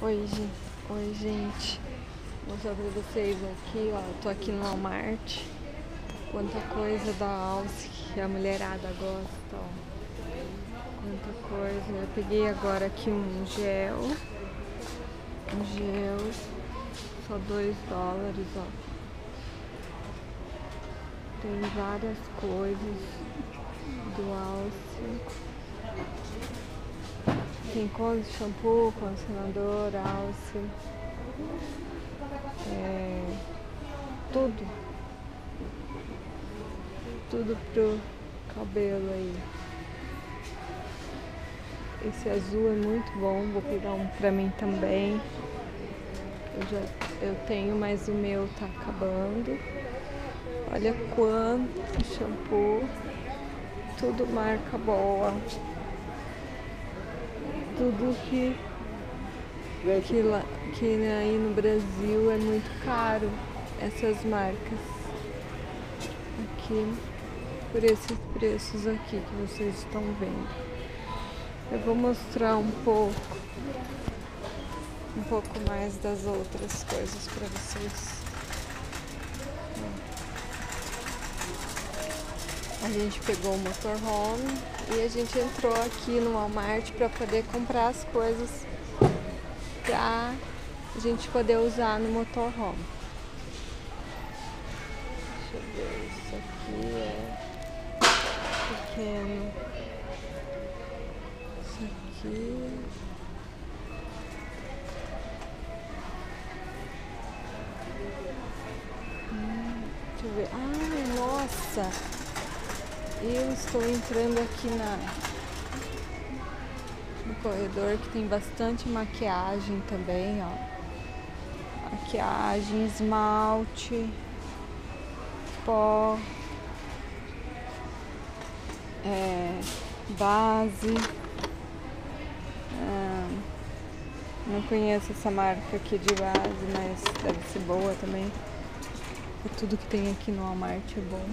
Oi, gente. Vou mostrar pra vocês aqui, ó. Tô aqui no Walmart. Quanta coisa da Alce que a mulherada gosta, ó. Quanta coisa. Eu peguei agora aqui um gel. Só $2, ó. Tem várias coisas do Alce. Tem shampoo, condicionador, Alce. Tudo pro cabelo aí. Esse azul é muito bom, vou pegar um pra mim também. Eu tenho, mas o meu tá acabando. Olha quanto shampoo. Tudo marca boa. Tudo que aí no Brasil é muito caro, essas marcas. Aqui, por esses preços aqui que vocês estão vendo. Eu vou mostrar um pouco mais das outras coisas para vocês. A gente pegou o motorhome e a gente entrou aqui no Walmart para poder comprar as coisas pra gente poder usar no motorhome. Deixa eu ver, isso aqui é pequeno. Isso aqui. Deixa eu ver. Ai, nossa! Eu estou entrando aqui no corredor que tem bastante maquiagem também, ó. Maquiagem, esmalte, pó, base. Não conheço essa marca aqui de base, mas deve ser boa também. Tudo que tem aqui no Walmart é bom.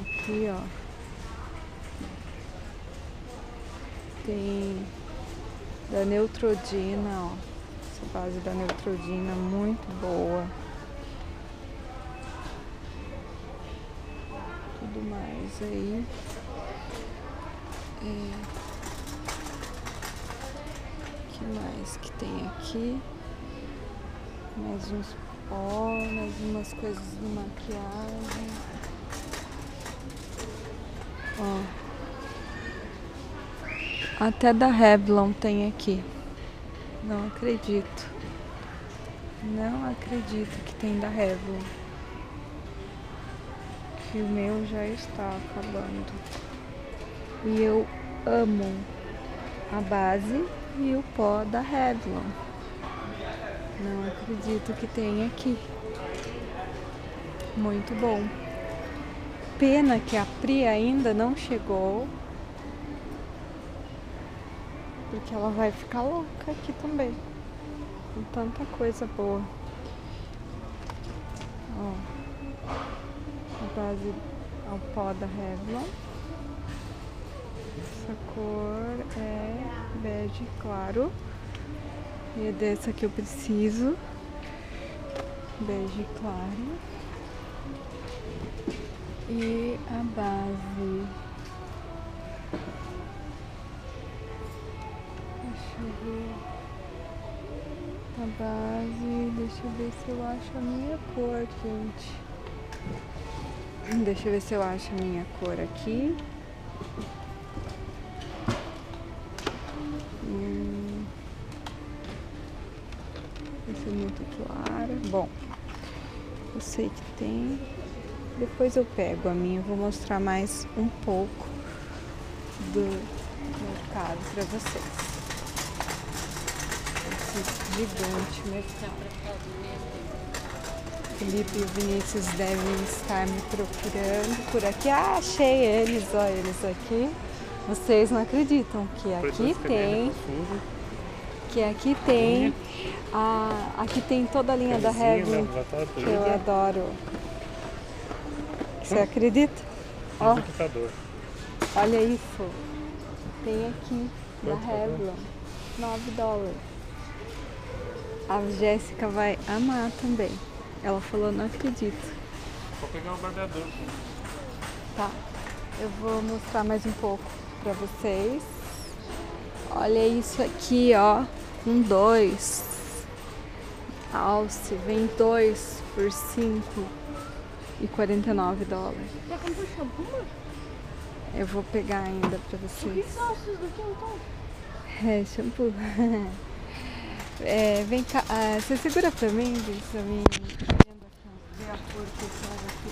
Aqui, ó, tem da Neutrogena, ó. Essa base da Neutrogena muito boa. Tudo mais aí. Que mais que tem aqui? Mais uns pó, mais umas coisas de maquiagem. Ó. Até da Revlon tem aqui. Não acredito. Não acredito que tem da Revlon. Que o meu já está acabando. E eu amo a base e o pó da Revlon. Não acredito que tem aqui. Muito bom. Pena que a Pri ainda não chegou. Porque ela vai ficar louca aqui também. Com tanta coisa boa. Ó. A base ao pó da Revlon. Essa cor é bege claro. E é dessa que eu preciso. Bege claro. E a base. Deixa eu ver. A base. Deixa eu ver se eu acho a minha cor, gente. Deixa eu ver se eu acho a minha cor aqui. Essa é muito clara. Bom, eu sei que tem. Depois eu pego a minha. Vou mostrar mais um pouco do mercado para vocês. Esse gigante mercado. Felipe e o Vinícius devem estar me procurando por aqui. Ah, achei eles, ó, eles aqui. Vocês não acreditam que aqui tem. Aqui tem toda a linha da Revlon que eu adoro. Você acredita? Ó, olha isso. Tem aqui, da Quanto tá dando? Revlon, $9. A Jéssica vai amar também. Ela falou, não acredito. Vou pegar um barbeador. Tá, eu vou mostrar mais um pouco pra vocês. Olha isso aqui, ó, com 2. Alce, vem 2 por $5,49. Já comprou shampoo? Eu vou pegar ainda pra O que vocês. são esses daqui então? É, shampoo. Vem cá, você segura pra mim, ver a cor que eu quero aqui.